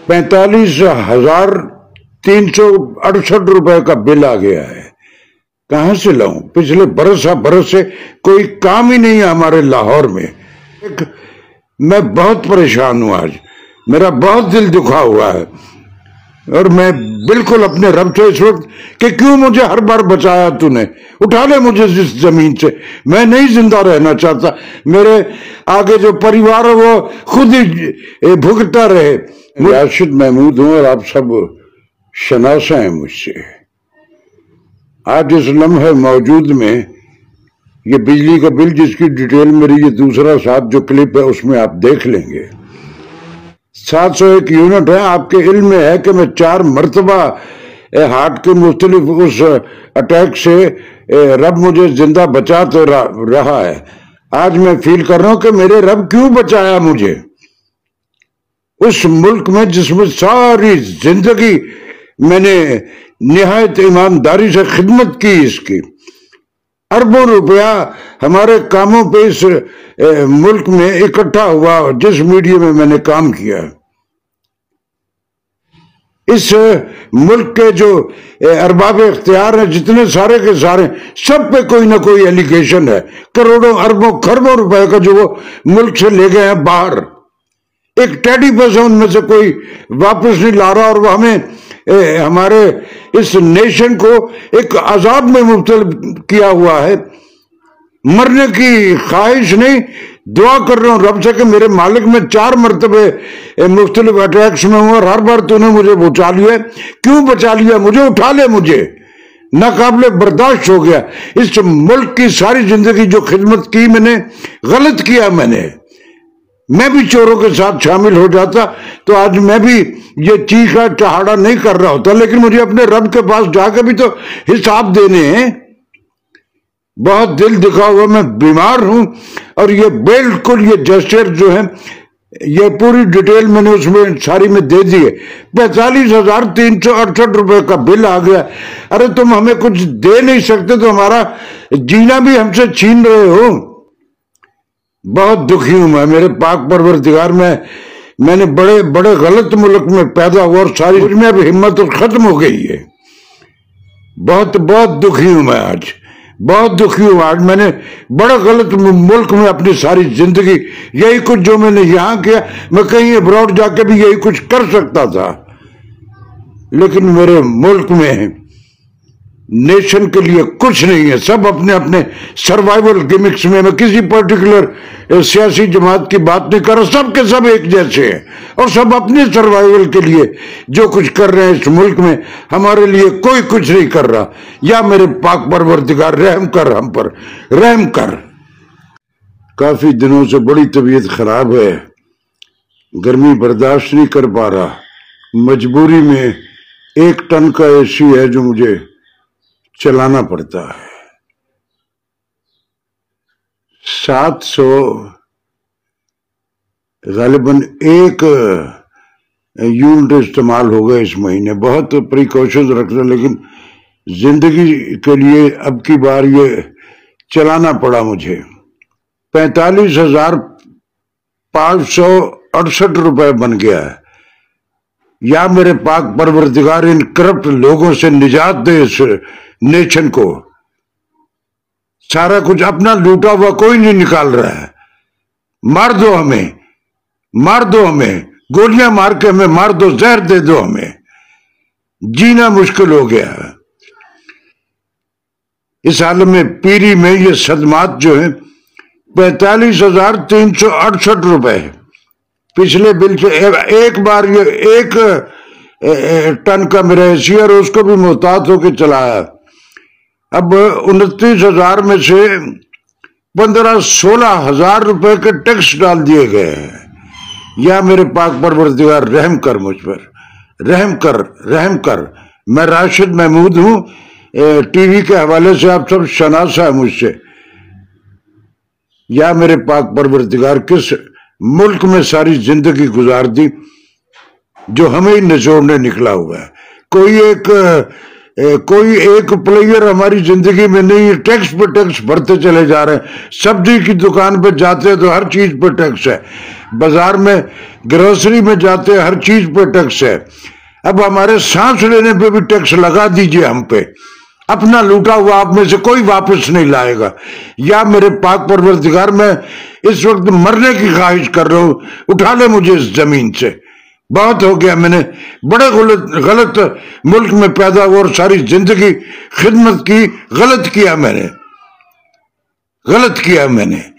45,368 रुपए का बिल आ गया है। कहां से लाऊं? पिछले बरस से कोई काम ही नहीं है हमारे लाहौर में। मैं बहुत परेशान हूं आज, मेरा बहुत दिल दुखा हुआ है और मैं बिल्कुल अपने रब से इस वक्त कि क्यों मुझे हर बार बचाया तूने, उठा ले मुझे इस जमीन से, मैं नहीं जिंदा रहना चाहता। मेरे आगे जो परिवार है वो खुद ही भुगता रहे। राशिद महमूद हूं और आप सब शनासा हैं मुझसे। आज इस लम्हे मौजूद में ये बिजली का बिल जिसकी डिटेल मेरी ये दूसरा साथ जो क्लिप है उसमें आप देख लेंगे। 701 यूनिट है। आपके इल्म में है कि मैं 4 मरतबा हार्ट के मुख्तलिफ उस अटैक से रब मुझे जिंदा बचा तो रहा है। आज मैं फील कर रहा हूं कि मेरे रब क्यों बचाया मुझे उस मुल्क में जिसमें सारी जिंदगी मैंने निहायत ईमानदारी से खिदमत की। इसकी अरबों रुपया हमारे कामों पे इस मुल्क में इकट्ठा हुआ जिस मीडिया में मैंने काम किया। इस मुल्क के जो अरबाब इख्तियार हैं जितने सारे के सारे, सब पे कोई ना कोई एलिगेशन है। करोड़ों अरबों खरबों रुपए का जो वो मुल्क से ले गए हैं बाहर, एक टेडी पैसा उनमें से कोई वापस नहीं ला रहा और वो हमें हमारे इस नेशन को एक अजाब में मुब्तला किया हुआ है। मरने की ख्वाहिश नहीं, दुआ कर रहा हूं रब से कि मेरे मालिक में 4 मरतबे मुख्तलिफ अटैक्स में हुआ और हर बार तूने मुझे बचा लिया। क्यों बचा लिया मुझे? उठा ले मुझे, नाकाबिले बर्दाश्त हो गया। इस मुल्क की सारी जिंदगी जो खिदमत की मैंने, गलत किया मैंने। मैं भी चोरों के साथ शामिल हो जाता तो आज मैं भी ये चीखा चहाड़ा नहीं कर रहा होता, लेकिन मुझे अपने रब के पास जाकर भी तो हिसाब देने हैं। बहुत दिल दिखा हुआ, मैं बीमार हूं और ये बिल्कुल ये जेस्चर जो है ये पूरी डिटेल मैंने उसमें सारी में दे दी है। 45,368 रुपए का बिल आ गया। अरे तुम हमें कुछ दे नहीं सकते तो हमारा जीना भी हमसे छीन रहे हो। बहुत दुखी हूं मैं। मेरे पाक परवरदिगार में मैंने बड़े बड़े गलत मुल्क में पैदा हुआ और सारी में अब हिम्मत खत्म हो गई है। बहुत बहुत दुखी हूं मैं आज, बहुत दुखी हूं आज। मैंने बड़ा गलत मुल्क में अपनी सारी जिंदगी, यही कुछ जो मैंने यहां किया, मैं कहीं अब्रॉड जाके भी यही कुछ कर सकता था, लेकिन मेरे मुल्क में नेशन के लिए कुछ नहीं है। सब अपने अपने सर्वाइवल गिमिक्स में। मैं किसी पर्टिकुलर सियासी जमात की बात नहीं कर रहा, सब के सब एक जैसे हैं और सब अपने सर्वाइवल के लिए जो कुछ कर रहे हैं इस मुल्क में, हमारे लिए कोई कुछ नहीं कर रहा। या मेरे पाक परवरदिगार रहम कर, हम पर रहम कर। काफी दिनों से बड़ी तबीयत खराब है, गर्मी बर्दाश्त नहीं कर पा रहा। मजबूरी में 1 टन का एसी है जो मुझे चलाना पड़ता है। 700 गालिबन 1 यूनिट इस्तेमाल हो गए इस महीने। बहुत प्रिकॉशंस रखते, लेकिन जिंदगी के लिए अब की बार ये चलाना पड़ा मुझे। 45,568 रुपए बन गया है। या मेरे पाक परवरदिगार इन करप्ट लोगों से निजात दे इस नेशन को। सारा कुछ अपना लूटा हुआ कोई नहीं निकाल रहा है। मार दो हमें, मार दो हमें, गोलियां मार के हमें मार दो, जहर दे दो हमें, जीना मुश्किल हो गया है। इस आलम में पीरी में ये सदमात जो है 45,368 रुपए पिछले बिल से। एक बार ये 1 टन का मेरा एसी और उसको भी मोहतात होकर चलाया। अब 29,000 में से 15-16 हजार रुपए के टैक्स डाल दिए गए हैं। या मेरे पाक परवरदिगार रहम कर मुझ पर, रहम कर, रहम कर। मैं राशिद महमूद हूं, टीवी के हवाले से आप सब शनासा है मुझसे। या मेरे पाक परवरदिगार किस मुल्क में सारी जिंदगी गुजार दी जो हमें ही निचोड़ने निकला हुआ है। कोई एक प्लेयर हमारी जिंदगी में नहीं। टैक्स पे टैक्स भरते चले जा रहे हैं। सब्जी की दुकान पे जाते हैं तो हर चीज पे टैक्स है। बाजार में ग्रोसरी में जाते हर चीज पे टैक्स है। अब हमारे सांस लेने पे भी टैक्स लगा दीजिए हम पे। अपना लूटा हुआ आप में से कोई वापस नहीं लाएगा। या मेरे पाक परवरदिगार, मैं इस वक्त मरने की ख्वाहिश कर रहा हूं, उठा ले मुझे इस जमीन से। बहुत हो गया, मैंने बड़े गलत मुल्क में पैदा हुआ और सारी जिंदगी खिदमत की। गलत किया मैंने।